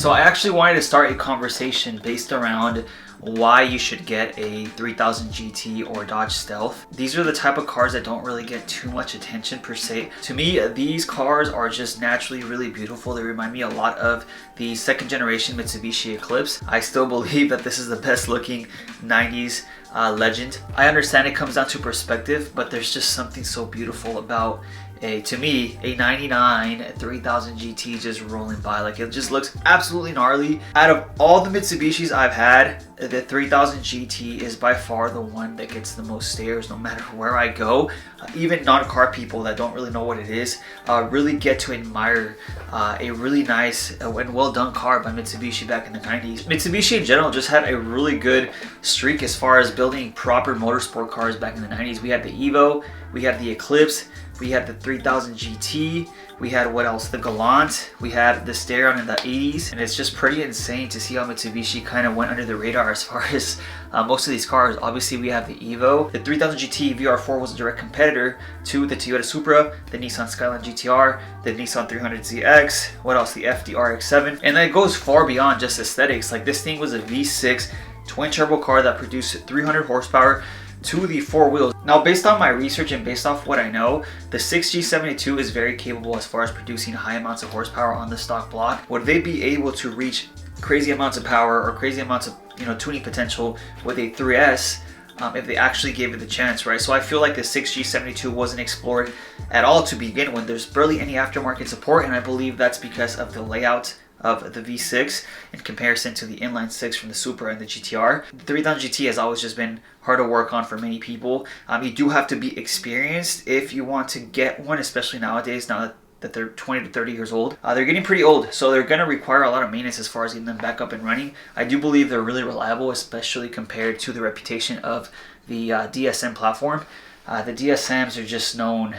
So I actually wanted to start a conversation based around why you should get a 3000 GT or Dodge Stealth. These are the type of cars that don't really get too much attention per se. To me, these cars are just naturally really beautiful. They remind me a lot of the second generation Mitsubishi Eclipse. I still believe that this is the best looking 90s legend. I understand it comes down to perspective, but there's just something so beautiful about to me, a 99 3000 GT just rolling by. Like, it just looks absolutely gnarly. Out of all the Mitsubishis I've had, the 3000 GT is by far the one that gets the most stares no matter where I go. Even non-car people that don't really know what it is really get to admire a really nice and well done car by Mitsubishi back in the 90s. Mitsubishi in general just had a really good streak as far as building proper motorsport cars back in the 90s. We had the Evo, we had the Eclipse, we had the 3000 GT, we had what else? The Galant, we had the Starion in the 80s, and it's just pretty insane to see how Mitsubishi kind of went under the radar as far as most of these cars. Obviously, we have the Evo. The 3000 GT VR4 was a direct competitor to the Toyota Supra, the Nissan Skyline GTR, the Nissan 300ZX, what else? The FD RX-7, and that goes far beyond just aesthetics. Like, this thing was a V6 twin turbo car that produced 300 horsepower to the four wheels. Now, based on my research and based off what I know, the 6G72 is very capable as far as producing high amounts of horsepower on the stock block. Would they be able to reach crazy amounts of power or crazy amounts of tuning potential with a 3S if they actually gave it the chance, right? So I feel like the 6G72 wasn't explored at all to begin with. There's barely any aftermarket support, and I believe that's because of the layout of the V6 in comparison to the inline 6 from the Supra and the GTR. The 3000 GT has always just been hard to work on for many people. You do have to be experienced if you want to get one, especially nowadays, now that they're 20 to 30 years old. They're getting pretty old, so they're going to require a lot of maintenance as far as getting them back up and running. I do believe they're really reliable, especially compared to the reputation of the DSM platform. The DSMs are just known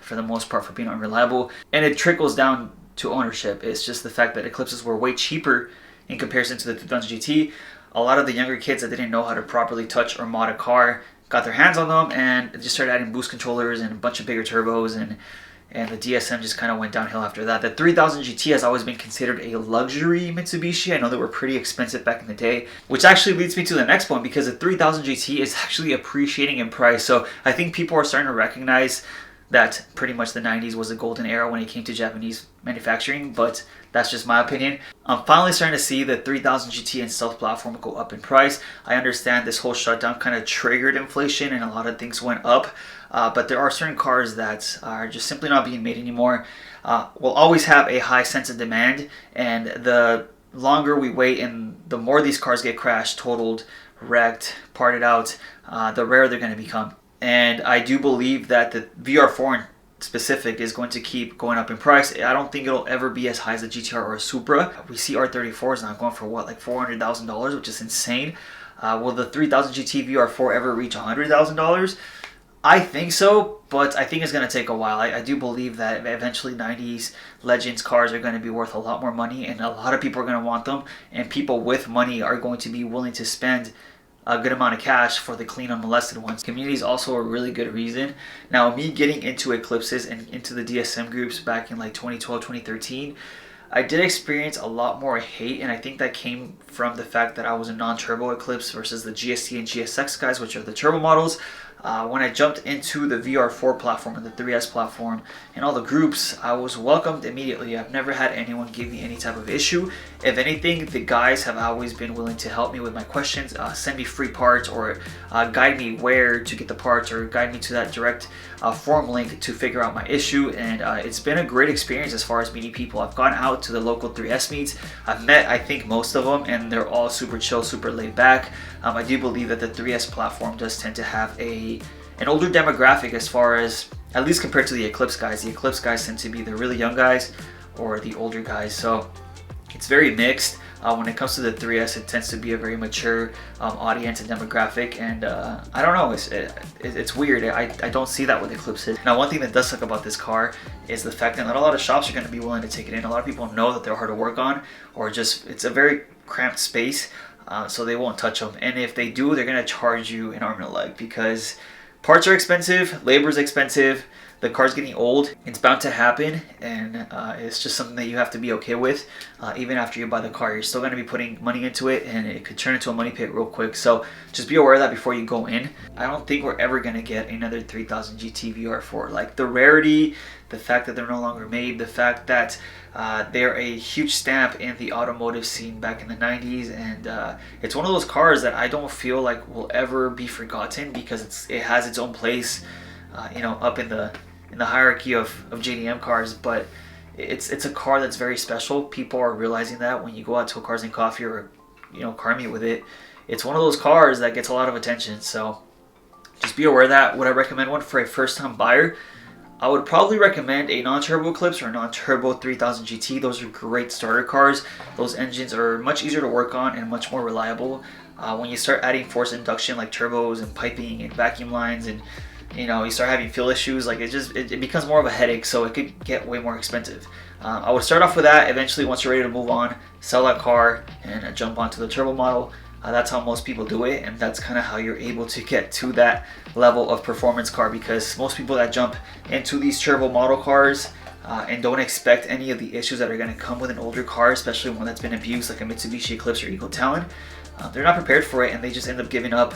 for the most part for being unreliable, and it trickles down to ownership. It's just the fact that Eclipses were way cheaper in comparison to the 3000 GT. A lot of the younger kids that didn't know how to properly touch or mod a car got their hands on them and just started adding boost controllers and a bunch of bigger turbos, and the DSM just kind of went downhill after that. The 3000 GT has always been considered a luxury Mitsubishi. I know they were pretty expensive back in the day, which actually leads me to the next point, because the 3000 GT is actually appreciating in price. So I think people are starting to recognize that pretty much the 90s was a golden era when it came to Japanese manufacturing, but that's just my opinion. I'm finally starting to see the 3000 GT and Stealth platform go up in price. I understand this whole shutdown kind of triggered inflation and a lot of things went up, but there are certain cars that are just simply not being made anymore. We'll always have a high sense of demand, and the longer we wait and the more these cars get crashed, totaled, wrecked, parted out, the rarer they're going to become. And I do believe that the VR4 in specific is going to keep going up in price. I don't think it'll ever be as high as the GTR or a Supra. We see R34s now going for what, like $400,000, which is insane. Will the 3000 GT VR4 ever reach $100,000? I think so, but I think it's going to take a while. I do believe that eventually 90s Legends cars are going to be worth a lot more money, and a lot of people are going to want them, and people with money are going to be willing to spend a good amount of cash for the clean, unmolested ones. Community is also a really good reason. Now, me getting into Eclipses and into the DSM groups back in like 2012, 2013, I did experience a lot more hate, and I think that came from the fact that I was a non-turbo Eclipse versus the GST and GSX guys, which are the turbo models. When I jumped into the VR4 platform and the 3S platform and all the groups, I was welcomed immediately. I've never had anyone give me any type of issue. If anything, the guys have always been willing to help me with my questions, send me free parts, or guide me where to get the parts, or guide me to that direct forum link to figure out my issue. And it's been a great experience as far as meeting people. I've gone out to the local 3S meets. I've met, I think, most of them, and they're all super chill, super laid back. I do believe that the 3S platform does tend to have an older demographic as far as, at least compared to the Eclipse guys. The Eclipse guys tend to be the really young guys or the older guys. So it's very mixed. When it comes to the 3S, it tends to be a very mature audience and demographic, and I don't know, it's weird. I don't see that with Eclipses. Now, one thing that does suck about this car is the fact that not a lot of shops are going to be willing to take it in. A lot of people know that they're hard to work on, or just it's a very cramped space, so they won't touch them. And if they do, they're going to charge you an arm and a leg, because parts are expensive, labor is expensive, The car's getting old. It's bound to happen, and it's just something that you have to be okay with. Even after you buy the car, you're still going to be putting money into it, and it could turn into a money pit real quick. So just be aware of that before you go in. I don't think we're ever going to get another 3000 GT VR4. Like, the rarity, the fact that they're no longer made, the fact that they're a huge stamp in the automotive scene back in the 90s, and it's one of those cars that I don't feel like will ever be forgotten, because it has its own place, you know, up in the hierarchy of JDM cars. But it's a car that's very special. People are realizing that when you go out to a Cars and Coffee or, you know, car meet with it. It's one of those cars that gets a lot of attention. So just be aware of that. Would I recommend one for a first-time buyer? I would probably recommend a non-turbo Eclipse or a non-turbo 3000 GT. Those are great starter cars. Those engines are much easier to work on and much more reliable. When you start adding forced induction like turbos and piping and vacuum lines, and you know, you start having fuel issues, like it becomes more of a headache, so it could get way more expensive. I would start off with that. Eventually, once you're ready to move on, sell that car and jump onto the turbo model. That's how most people do it, and that's kind of how you're able to get to that level of performance car, because most people that jump into these turbo model cars and don't expect any of the issues that are going to come with an older car, especially one that's been abused like a Mitsubishi Eclipse or Eco Talon, they're not prepared for it, and they just end up giving up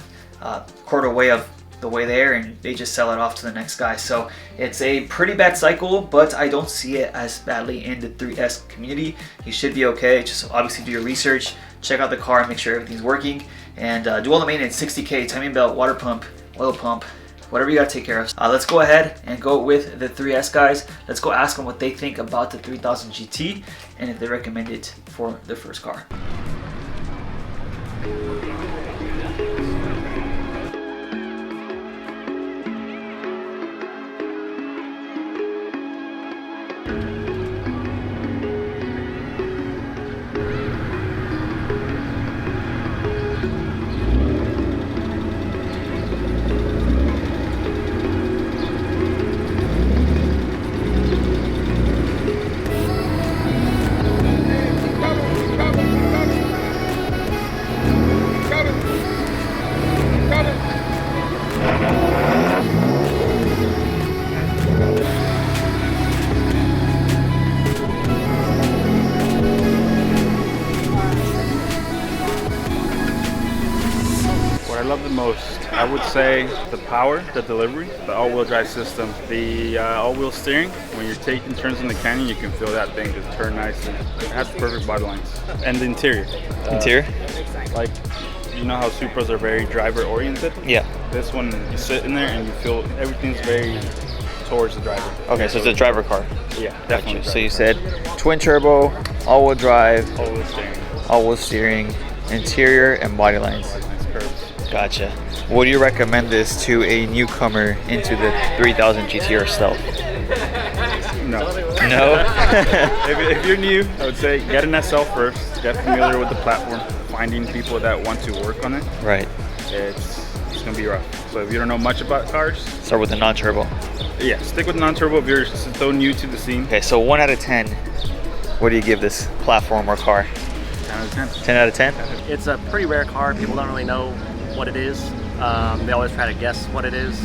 quarter way of the way there, and they just sell it off to the next guy. So it's a pretty bad cycle, but I don't see it as badly in the 3S community. You should be okay. Just obviously do your research, check out the car, and make sure everything's working, and do all the maintenance. 60K, timing belt, water pump, oil pump, whatever you gotta take care of. Let's go ahead and go with the 3S guys. Let's go ask them what they think about the 3000 GT and if they recommend it for their first car. The most, I would say, the power, the delivery, the all-wheel drive system, the all-wheel steering. When you're taking turns in the canyon, you can feel that thing just turn nice, and it has perfect body lines. And the interior. Like, you know how Supras are very driver-oriented? Yeah. This one, you sit in there and you feel everything's very towards the driver. Okay, so it's a driver car. Yeah, definitely. So you said twin turbo, all-wheel drive, all-wheel steering, interior, and body lines. Curves. Gotcha. Would you recommend this to a newcomer into the 3000 GT or Stealth? No. No? if you're new, I would say get an SL first. Get familiar with the platform. Finding people that want to work on it. Right. It's gonna be rough. So if you don't know much about cars, start with the non-turbo. Yeah, stick with non-turbo if you're so new to the scene. Okay, so 1 out of 10. What do you give this platform or car? 10 out of 10. 10 out of 10? It's a pretty rare car. People don't really know what it is. They always try to guess what it is.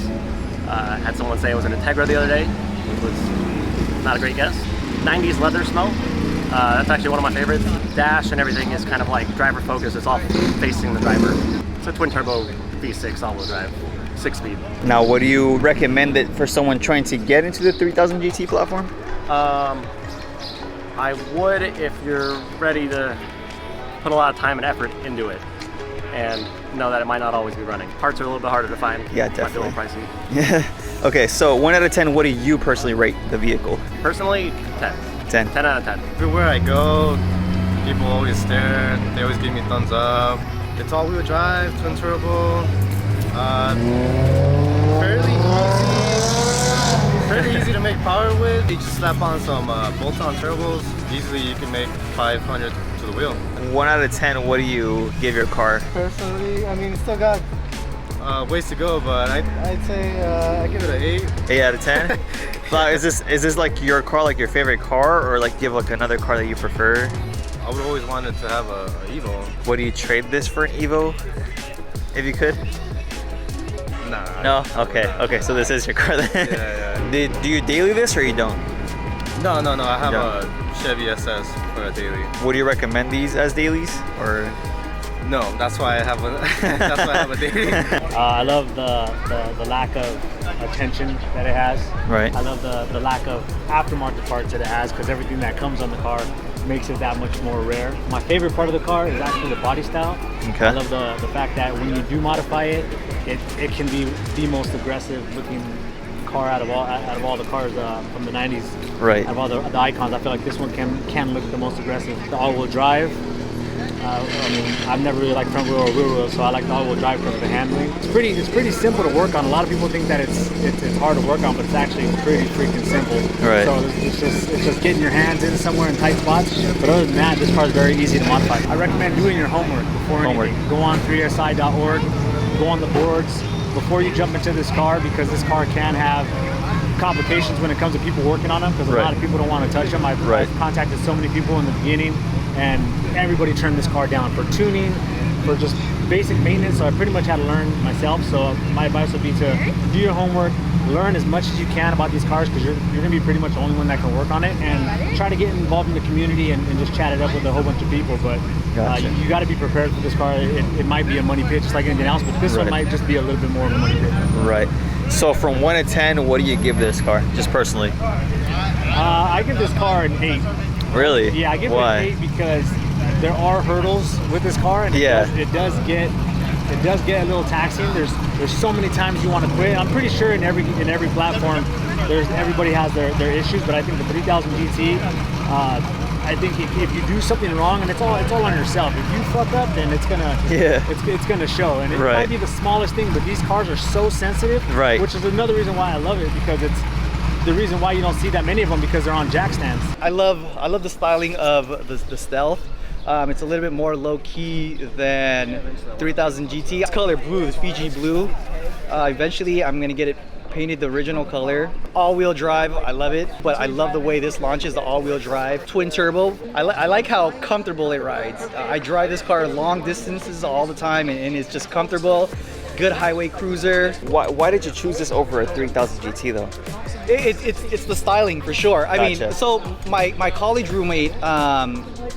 Had someone say it was an Integra the other day, which was not a great guess. 90s leather smell. That's actually one of my favorites. Dash and everything is kind of like driver focus. It's all facing the driver. It's a twin turbo V6 all-wheel drive, 6-speed. Now, what do you recommend it for someone trying to get into the 3000 GT platform? I would if you're ready to put a lot of time and effort into it, and know that it might not always be running. Parts are a little bit harder to find. Yeah, definitely. Might be a little pricey. Yeah. Okay, so 1 out of 10, what do you personally rate the vehicle? Personally, 10. 10. 10 out of 10. Everywhere I go, people always stare. They always give me thumbs up. It's all-wheel drive, twin turbo. Fairly easy to make power with. You just slap on some bolt-on turbos. Easily, you can make 500 to the wheel. 1 out of 10, what do you give your car? Personally, I mean, it's still got ways to go, but I'd say I give it an 8. 8 out of 10? Now, is this like your car, like your favorite car, or like do you have like another car that you prefer? I would always wanted to have a Evo. Would you trade this for an Evo, if you could? Nah. No? Okay, okay, so this is your car then? Yeah. Do you daily this or you don't? No. I have a Chevy SS for a daily. Would you recommend these as dailies or? No, that's why I have a that's why I have a daily. I love the lack of attention that it has. Right. I love the lack of aftermarket parts that it has, because everything that comes on the car makes it that much more rare. My favorite part of the car is actually the body style. Okay. I love the fact that when you do modify it, it can be the most aggressive looking car out of all the cars from the 90s. Right. Out of all the icons, I feel like this one can look the most aggressive. The all-wheel drive. I mean, I've never really liked front wheel or rear wheel, so I like the all-wheel drive because of the handling. It's pretty simple to work on. A lot of people think that it's hard to work on, but it's actually pretty freaking simple. Right. So it's just getting your hands in somewhere in tight spots. But other than that, this car is very easy to modify. I recommend doing your homework before anything. Go on 3si.org, go on the boards before you jump into this car, because this car can have complications when it comes to people working on them, because a lot of people don't want to touch them. I've contacted so many people in the beginning, and everybody turned this car down for tuning, for just basic maintenance. So I pretty much had to learn myself. So my advice would be to do your homework, learn as much as you can about these cars, because you're going to be pretty much the only one that can work on it, and try to get involved in the community and just chat it up with a whole bunch of people. But you got to be prepared for this car. It might be a money pit just like anything else, but this one might just be a little bit more of a money pit. Right. So from 1 to 10, what do you give this car, just personally? I give this car an 8. Really? Yeah, I give it an 8 because there are hurdles with this car, and it does get a little taxing. There's so many times you want to quit. I'm pretty sure in every platform, everybody has their issues, but I think the 3000 GT. I think if you do something wrong, and it's all on yourself. If you fuck up, then it's gonna show, and it might be the smallest thing, but these cars are so sensitive. Right. Which is another reason why I love it, because it's the reason why you don't see that many of them, because they're on jack stands. I love the styling of the Stealth. It's a little bit more low-key than 3000 GT. It's color blue, it's Fiji blue. Eventually I'm gonna get it painted the original color. All-wheel drive, I love it, but I love the way this launches, the all-wheel drive. Twin turbo, I like how comfortable it rides. I drive this car long distances all the time, and it's just comfortable. Good highway cruiser. Why did you choose this over a 3000 GT though? It's the styling for sure. I mean, so my college roommate,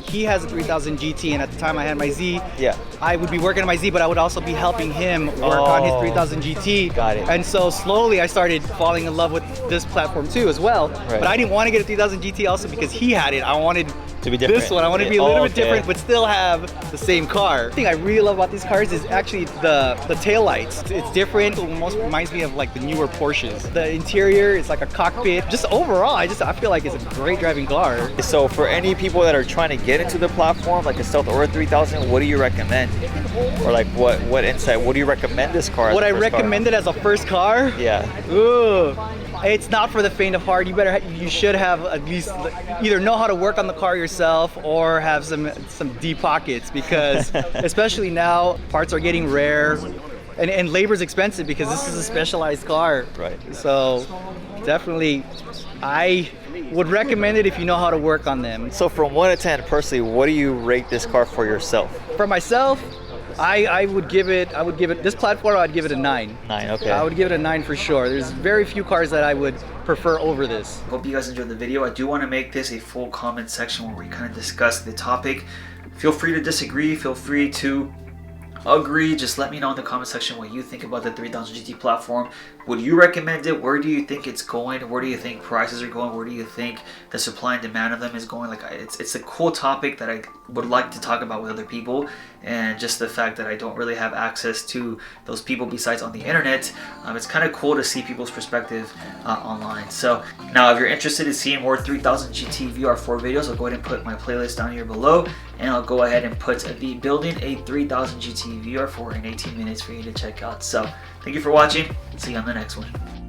he has a 3000 GT, and at the time I had my Z. Yeah. I would be working on my Z, but I would also be helping him work on his 3000 GT. Got it. And so slowly I started falling in love with this platform too as well. Right. But I didn't want to get a 3000 GT also because he had it. I wanted to be different. This one, I want to be a little bit different, but still have the same car. The thing I really love about these cars is actually the tail lights. It's different. It almost reminds me of like the newer Porsches. The interior, it's like a cockpit. Just overall, I feel like it's a great driving car. So for any people that are trying to get into the platform, like a Stealth or a 3000, what do you recommend? Or like what insight? What do you recommend this car as? Would I recommend it as a first car? Yeah. Ooh. It's not for the faint of heart. You should have at least either know how to work on the car yourself or have some deep pockets, because especially now parts are getting rare and labor's expensive because this is a specialized car. Right. So definitely I would recommend it if you know how to work on them. So from 1 to 10 personally, what do you rate this car for yourself? For myself, I would give it, this platform, I'd give it a 9. 9, okay. I would give it a 9 for sure. There's very few cars that I would prefer over this. Hope you guys enjoyed the video. I do want to make this a full comment section where we kind of discuss the topic. Feel free to disagree, feel free to agree. Just let me know in the comment section what you think about the 3000 GT platform. Would you recommend it? Where do you think it's going? Where do you think prices are going? Where do you think the supply and demand of them is going? Like, it's a cool topic that I would like to talk about with other people, and just the fact that I don't really have access to those people besides on the internet, it's kind of cool to see people's perspective online. So now if you're interested in seeing more 3000 GT VR4 videos, I'll go ahead and put my playlist down here below, and I'll go ahead and put the building a 3000 GT VR4 in 18 minutes for you to check out. So thank you for watching. See you on the next one.